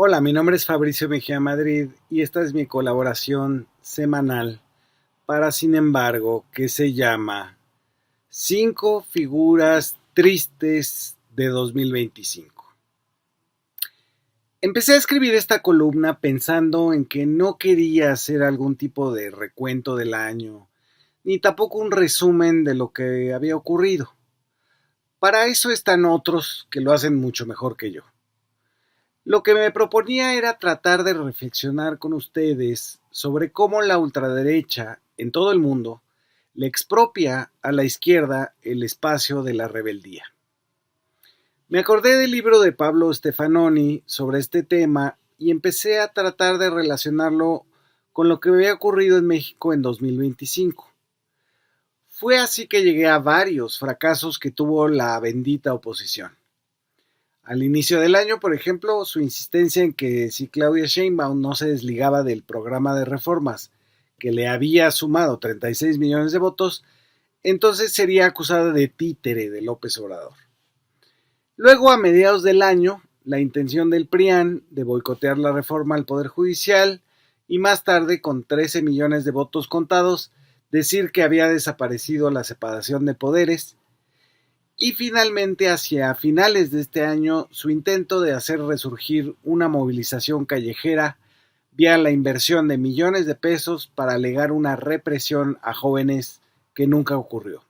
Hola, mi nombre es Fabricio Mejía Madrid y esta es mi colaboración semanal para Sin embargo, que se llama Cinco figuras tristes de 2025. Empecé a escribir esta columna pensando en que no quería hacer algún tipo de recuento del año, ni tampoco un resumen de lo que había ocurrido. Para eso están otros que lo hacen mucho mejor que yo. Lo que me proponía era tratar de reflexionar con ustedes sobre cómo la ultraderecha en todo el mundo le expropia a la izquierda el espacio de la rebeldía. Me acordé del libro de Pablo Stefanoni sobre este tema y empecé a tratar de relacionarlo con lo que había ocurrido en México en 2025. Fue así que llegué a varios fracasos que tuvo la bendita oposición. Al inicio del año, por ejemplo, su insistencia en que si Claudia Sheinbaum no se desligaba del programa de reformas que le había sumado 36 millones de votos, entonces sería acusada de títere de López Obrador. Luego, a mediados del año, la intención del PRIAN de boicotear la reforma al Poder Judicial y más tarde, con 13 millones de votos contados, decir que había desaparecido la separación de poderes. Y finalmente, hacia finales de este año, su intento de hacer resurgir una movilización callejera vía la inversión de millones de pesos para alegar una represión a jóvenes que nunca ocurrió.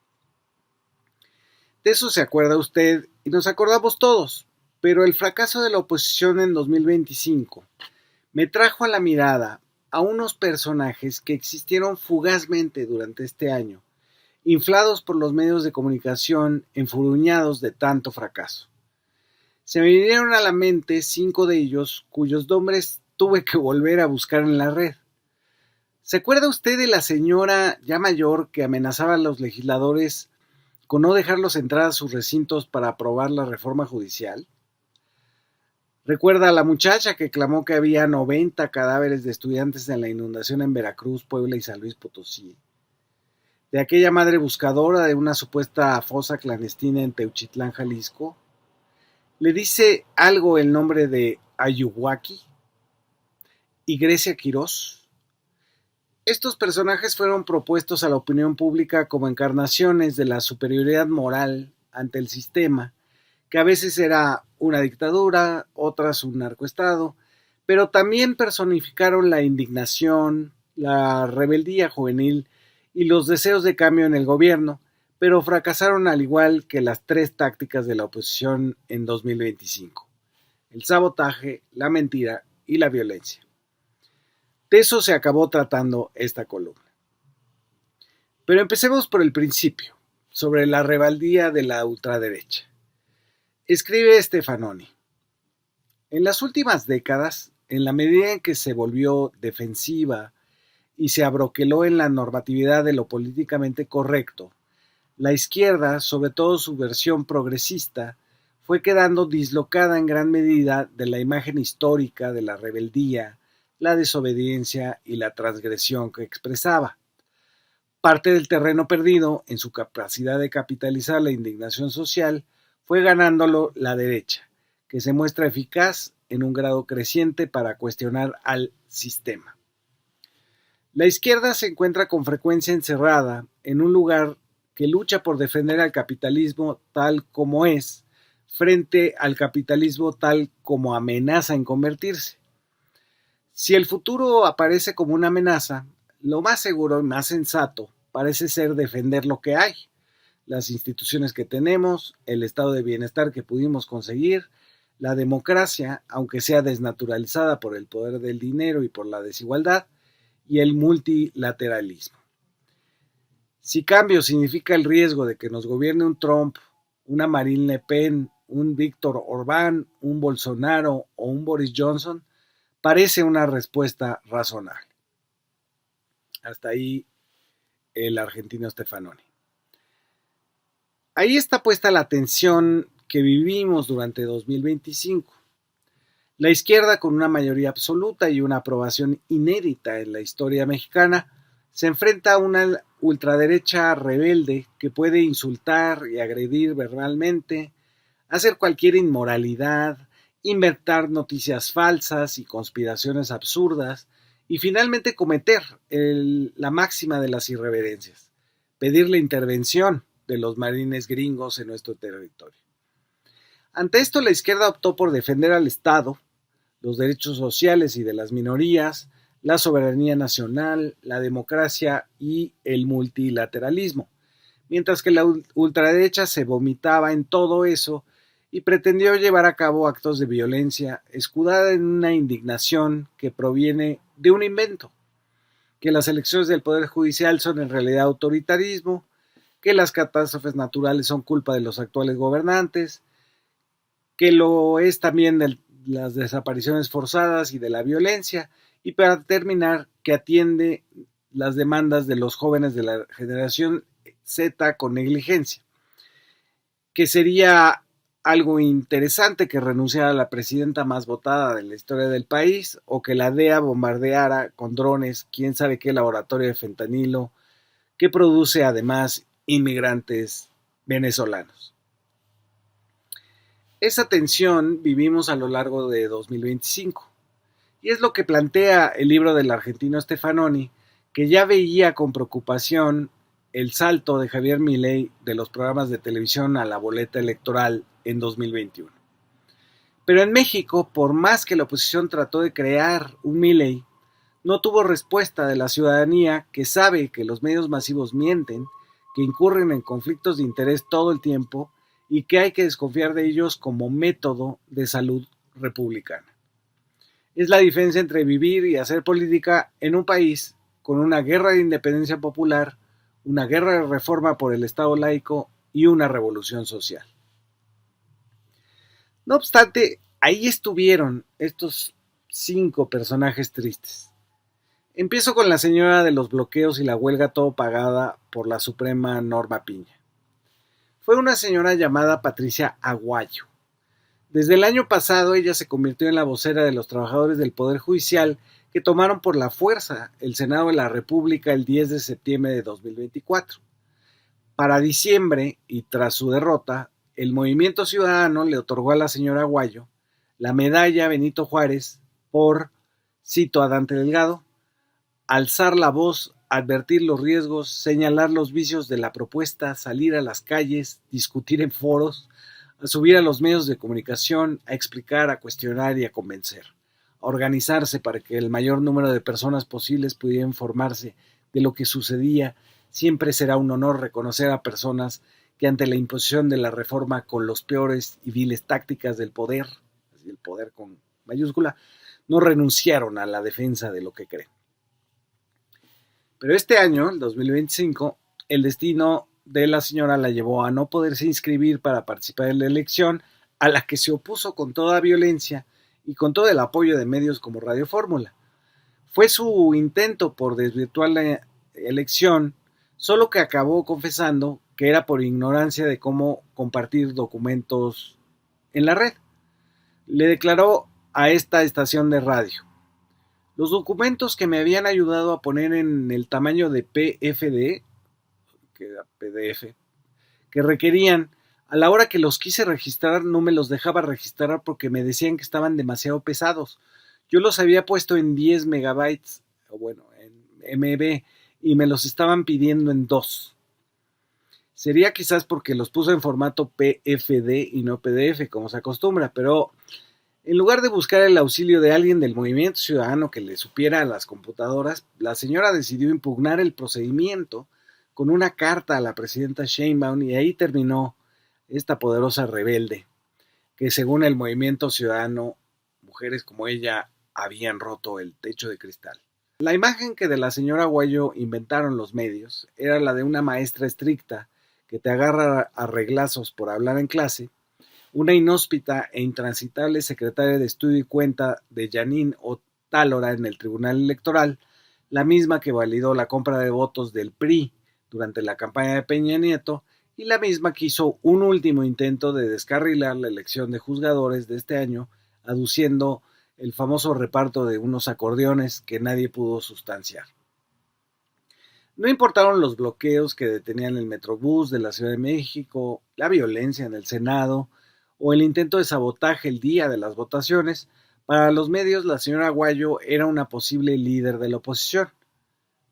De eso se acuerda usted y nos acordamos todos, pero el fracaso de la oposición en 2025 me trajo a la mirada a unos personajes que existieron fugazmente durante este año, inflados por los medios de comunicación enfurruñados de tanto fracaso. Se me vinieron a la mente 5 de ellos cuyos nombres tuve que volver a buscar en la red. ¿Se acuerda usted de la señora ya mayor que amenazaba a los legisladores con no dejarlos entrar a sus recintos para aprobar la reforma judicial? ¿Recuerda a la muchacha que clamó que había 90 cadáveres de estudiantes en la inundación en Veracruz, Puebla y San Luis Potosí? ¿De aquella madre buscadora de una supuesta fosa clandestina en Teuchitlán, Jalisco? ¿Le dice algo el nombre de Ayuhuaki y Grecia Quirós? Estos personajes fueron propuestos a la opinión pública como encarnaciones de la superioridad moral ante el sistema, que a veces era una dictadura, otras un narcoestado, pero también personificaron la indignación, la rebeldía juvenil y los deseos de cambio en el gobierno, pero fracasaron al igual que las 3 tácticas de la oposición en 2025: el sabotaje, la mentira y la violencia. De eso se acabó tratando esta columna. Pero empecemos por el principio, sobre la rebeldía de la ultraderecha. Escribe Stefanoni: en las últimas décadas, en la medida en que se volvió defensiva y se abroqueló en la normatividad de lo políticamente correcto, la izquierda, sobre todo su versión progresista, fue quedando dislocada en gran medida de la imagen histórica de la rebeldía, la desobediencia y la transgresión que expresaba. Parte del terreno perdido en su capacidad de capitalizar la indignación social fue ganándolo la derecha, que se muestra eficaz en un grado creciente para cuestionar al sistema. La izquierda se encuentra con frecuencia encerrada en un lugar que lucha por defender al capitalismo tal como es, frente al capitalismo tal como amenaza en convertirse. Si el futuro aparece como una amenaza, lo más seguro y más sensato parece ser defender lo que hay, las instituciones que tenemos, el estado de bienestar que pudimos conseguir, la democracia, aunque sea desnaturalizada por el poder del dinero y por la desigualdad, y el multilateralismo. Si cambio significa el riesgo de que nos gobierne un Trump, una Marine Le Pen, un Víctor Orbán, un Bolsonaro o un Boris Johnson, parece una respuesta razonable. Hasta ahí el argentino Stefanoni. Ahí está puesta la tensión que vivimos durante 2025. La izquierda, con una mayoría absoluta y una aprobación inédita en la historia mexicana, se enfrenta a una ultraderecha rebelde que puede insultar y agredir verbalmente, hacer cualquier inmoralidad inventar noticias falsas y conspiraciones absurdas, y finalmente cometer la máxima de las irreverencias, pedir la intervención de los marines gringos en nuestro territorio. Ante esto, la izquierda optó por defender al Estado, los derechos sociales y de las minorías, la soberanía nacional, la democracia y el multilateralismo, mientras que la ultraderecha se vomitaba en todo eso y pretendió llevar a cabo actos de violencia escudada en una indignación que proviene de un invento, que las elecciones del Poder Judicial son en realidad autoritarismo, que las catástrofes naturales son culpa de los actuales gobernantes, que lo es también de las desapariciones forzadas y de la violencia, y para terminar, que atiende las demandas de los jóvenes de la generación Z con negligencia, que sería algo interesante que renunciara a la presidenta más votada de la historia del país, o que la DEA bombardeara con drones quién sabe qué laboratorio de fentanilo que produce además inmigrantes venezolanos. Esa tensión vivimos a lo largo de 2025, y es lo que plantea el libro del argentino Stefanoni, que ya veía con preocupación el salto de Javier Milei de los programas de televisión a la boleta electoral en 2021. Pero en México, por más que la oposición trató de crear un Milei, no tuvo respuesta de la ciudadanía, que sabe que los medios masivos mienten, que incurren en conflictos de interés todo el tiempo y que hay que desconfiar de ellos como método de salud republicana. Es la diferencia entre vivir y hacer política en un país con una guerra de independencia popular, una guerra de reforma por el Estado laico y una revolución social. No obstante, ahí estuvieron estos 5 personajes tristes. Empiezo con la señora de los bloqueos y la huelga todo pagada por la Suprema Norma Piña. Fue una señora llamada Patricia Aguayo. Desde el año pasado ella se convirtió en la vocera de los trabajadores del Poder Judicial que tomaron por la fuerza el Senado de la República el 10 de septiembre de 2024. Para diciembre, y tras su derrota, el Movimiento Ciudadano le otorgó a la señora Aguayo la medalla Benito Juárez por, cito a Dante Delgado, alzar la voz, advertir los riesgos, señalar los vicios de la propuesta, salir a las calles, discutir en foros, a subir a los medios de comunicación, a explicar, a cuestionar y a convencer, a organizarse para que el mayor número de personas posibles pudiera informarse de lo que sucedía. Siempre será un honor reconocer a personas que ante la imposición de la reforma con los peores y viles tácticas del poder, el poder con mayúscula, no renunciaron a la defensa de lo que creen. Pero este año, el 2025, el destino de la señora la llevó a no poderse inscribir para participar en la elección, a la que se opuso con toda violencia y con todo el apoyo de medios como Radio Fórmula. Fue su intento por desvirtuar la elección, solo que acabó confesando que era por ignorancia de cómo compartir documentos en la red. Le declaró a esta estación de radio: los documentos que me habían ayudado a poner en el tamaño de PFD, que era PDF, que requerían, a la hora que los quise registrar no me los dejaba registrar porque me decían que estaban demasiado pesados. Yo los había puesto en 10 megabytes, o bueno, en MB, y me los estaban pidiendo en 2. Sería quizás porque los puso en formato PFD y no PDF, como se acostumbra, pero en lugar de buscar el auxilio de alguien del Movimiento Ciudadano que le supiera a las computadoras, la señora decidió impugnar el procedimiento con una carta a la presidenta Sheinbaum, y ahí terminó esta poderosa rebelde, que según el Movimiento Ciudadano, mujeres como ella habían roto el techo de cristal. La imagen que de la señora Aguayo inventaron los medios era la de una maestra estricta que te agarra a reglazos por hablar en clase, una inhóspita e intransitable secretaria de estudio y cuenta de Janine Otálora en el Tribunal Electoral, la misma que validó la compra de votos del PRI durante la campaña de Peña Nieto, y la misma que hizo un último intento de descarrilar la elección de juzgadores de este año, aduciendo el famoso reparto de unos acordeones que nadie pudo sustanciar. No importaron los bloqueos que detenían el Metrobús de la Ciudad de México, la violencia en el Senado o el intento de sabotaje el día de las votaciones, para los medios la señora Aguayo era una posible líder de la oposición.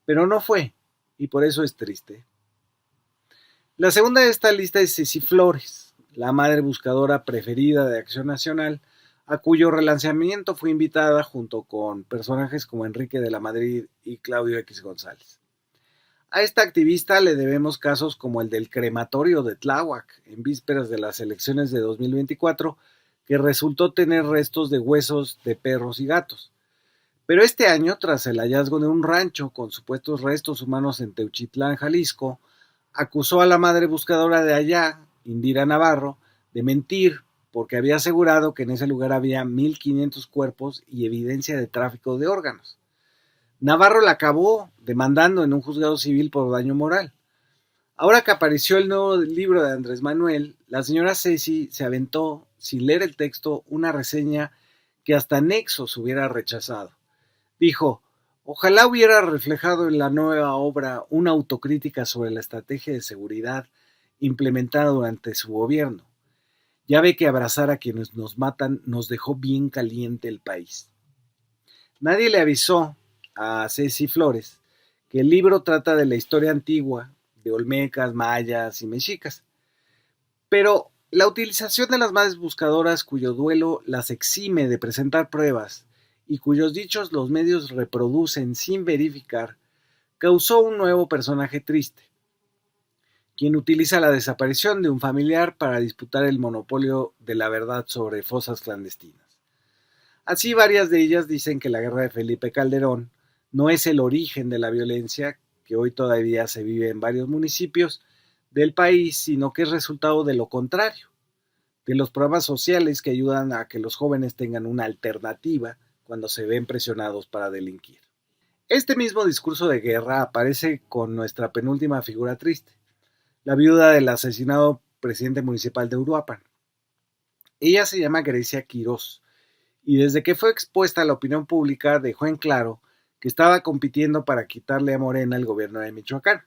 Pero no fue, y por eso es triste. La segunda de esta lista es Ceci Flores, la madre buscadora preferida de Acción Nacional, a cuyo relanzamiento fue invitada junto con personajes como Enrique de la Madrid y Claudio X González. A esta activista le debemos casos como el del crematorio de Tláhuac, en vísperas de las elecciones de 2024, que resultó tener restos de huesos de perros y gatos. Pero este año, tras el hallazgo de un rancho con supuestos restos humanos en Teuchitlán, Jalisco, acusó a la madre buscadora de allá, Indira Navarro, de mentir porque había asegurado que en ese lugar había 1,500 cuerpos y evidencia de tráfico de órganos. Navarro la acabó demandando en un juzgado civil por daño moral. Ahora que apareció el nuevo libro de Andrés Manuel, la señora Ceci se aventó, sin leer el texto, una reseña que hasta Nexos hubiera rechazado. Dijo: ojalá hubiera reflejado en la nueva obra una autocrítica sobre la estrategia de seguridad implementada durante su gobierno. Ya ve que abrazar a quienes nos matan nos dejó bien caliente el país. Nadie le avisó a Ceci Flores que el libro trata de la historia antigua de olmecas, mayas y mexicas. Pero la utilización de las madres buscadoras cuyo duelo las exime de presentar pruebas y cuyos dichos los medios reproducen sin verificar, causó un nuevo personaje triste, quien utiliza la desaparición de un familiar para disputar el monopolio de la verdad sobre fosas clandestinas. Así, varias de ellas dicen que la guerra de Felipe Calderón no es el origen de la violencia que hoy todavía se vive en varios municipios del país, sino que es resultado de lo contrario, de los programas sociales que ayudan a que los jóvenes tengan una alternativa cuando se ven presionados para delinquir. Este mismo discurso de guerra aparece con nuestra penúltima figura triste, la viuda del asesinado presidente municipal de Uruapan. Ella se llama Grecia Quirós, y desde que fue expuesta a la opinión pública dejó en claro que estaba compitiendo para quitarle a Morena el gobierno de Michoacán.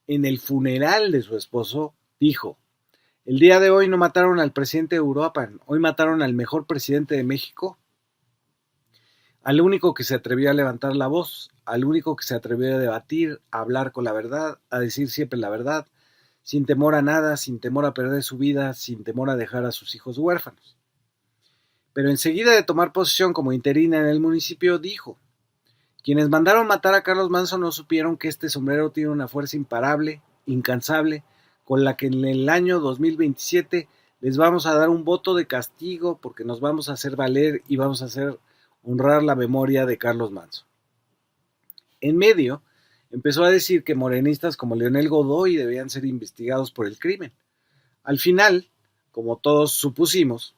En el funeral de su esposo dijo: el día de hoy no mataron al presidente de Uruapan, hoy mataron al mejor presidente de México, al único que se atrevió a levantar la voz, al único que se atrevió a debatir, a hablar con la verdad, a decir siempre la verdad, sin temor a nada, sin temor a perder su vida, sin temor a dejar a sus hijos huérfanos. Pero enseguida de tomar posesión como interina en el municipio, dijo: quienes mandaron matar a Carlos Manzo no supieron que este sombrero tiene una fuerza imparable, incansable, con la que en el año 2027 les vamos a dar un voto de castigo porque nos vamos a hacer valer y vamos a hacer honrar la memoria de Carlos Manzo. En medio, empezó a decir que morenistas como Leonel Godoy debían ser investigados por el crimen. Al final, como todos supusimos,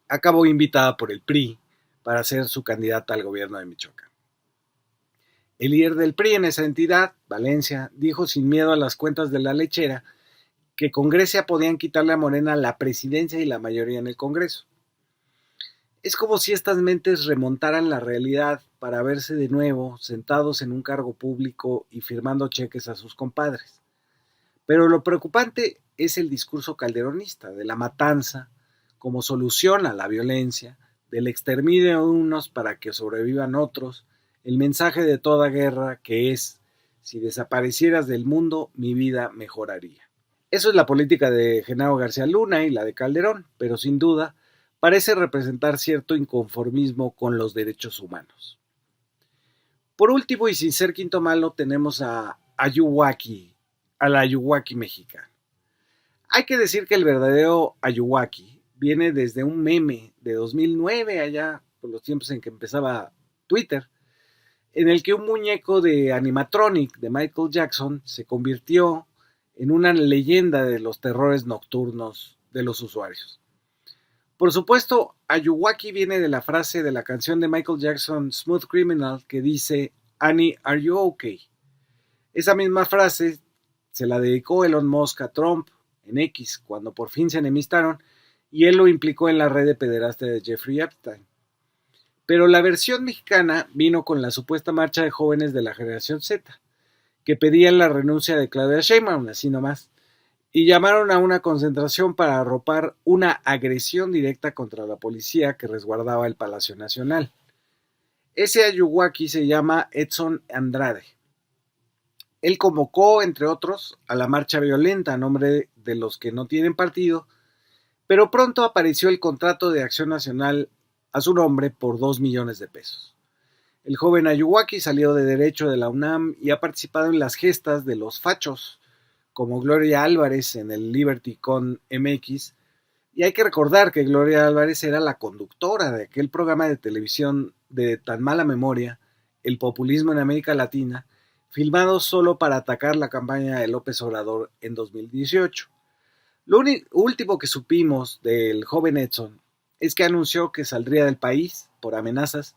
acabó invitada por el PRI para ser su candidata al gobierno de Michoacán. El líder del PRI en esa entidad, Valencia, dijo sin miedo a las cuentas de la lechera que con Grecia podían quitarle a Morena la presidencia y la mayoría en el Congreso. Es como si estas mentes remontaran la realidad para verse de nuevo sentados en un cargo público y firmando cheques a sus compadres. Pero lo preocupante es el discurso calderonista de la matanza como solución a la violencia, del exterminio de unos para que sobrevivan otros, el mensaje de toda guerra que es: si desaparecieras del mundo, mi vida mejoraría. Eso es la política de Genaro García Luna y la de Calderón, pero sin duda parece representar cierto inconformismo con los derechos humanos. Por último, y sin ser quinto malo, tenemos a la Ayuwaki mexicana. Hay que decir que el verdadero Ayuwaki viene desde un meme de 2009, allá por los tiempos en que empezaba Twitter, en el que un muñeco de animatronic de Michael Jackson se convirtió en una leyenda de los terrores nocturnos de los usuarios. Por supuesto, Ayuwaki viene de la frase de la canción de Michael Jackson, Smooth Criminal, que dice: Annie, are you okay? Esa misma frase se la dedicó Elon Musk a Trump en X, cuando por fin se enemistaron, y él lo implicó en la red de pederastia de Jeffrey Epstein. Pero la versión mexicana vino con la supuesta marcha de jóvenes de la generación Z, que pedían la renuncia de Claudia Sheinbaum, así nomás, y llamaron a una concentración para arropar una agresión directa contra la policía que resguardaba el Palacio Nacional. Ese ayuhuaki se llama Edson Andrade. Él convocó, entre otros, a la marcha violenta a nombre de los que no tienen partido, pero pronto apareció el contrato de acción nacional a su nombre por 2 millones de pesos. El joven Ayuhuaki salió de Derecho de la UNAM y ha participado en las gestas de los fachos, como Gloria Álvarez en el Liberty Con MX, y hay que recordar que Gloria Álvarez era la conductora de aquel programa de televisión de tan mala memoria, El populismo en América Latina, filmado solo para atacar la campaña de López Obrador en 2018. Lo último que supimos del joven Edson es que anunció que saldría del país por amenazas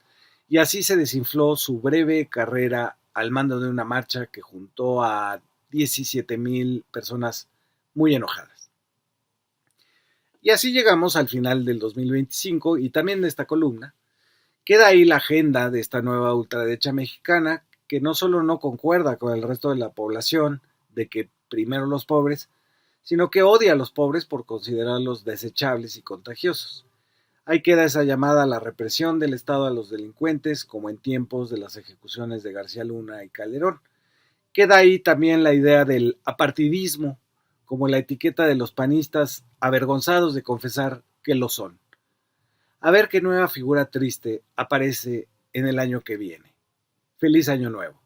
y así se desinfló su breve carrera al mando de una marcha que juntó a 17,000 personas muy enojadas. Y así llegamos al final del 2025 y también de esta columna. Queda ahí la agenda de esta nueva ultraderecha mexicana que no solo no concuerda con el resto de la población de que primero los pobres, sino que odia a los pobres por considerarlos desechables y contagiosos. Ahí queda esa llamada a la represión del Estado a los delincuentes, como en tiempos de las ejecuciones de García Luna y Calderón. Queda ahí también la idea del apartidismo, como la etiqueta de los panistas avergonzados de confesar que lo son. A ver qué nueva figura triste aparece en el año que viene. Feliz año nuevo.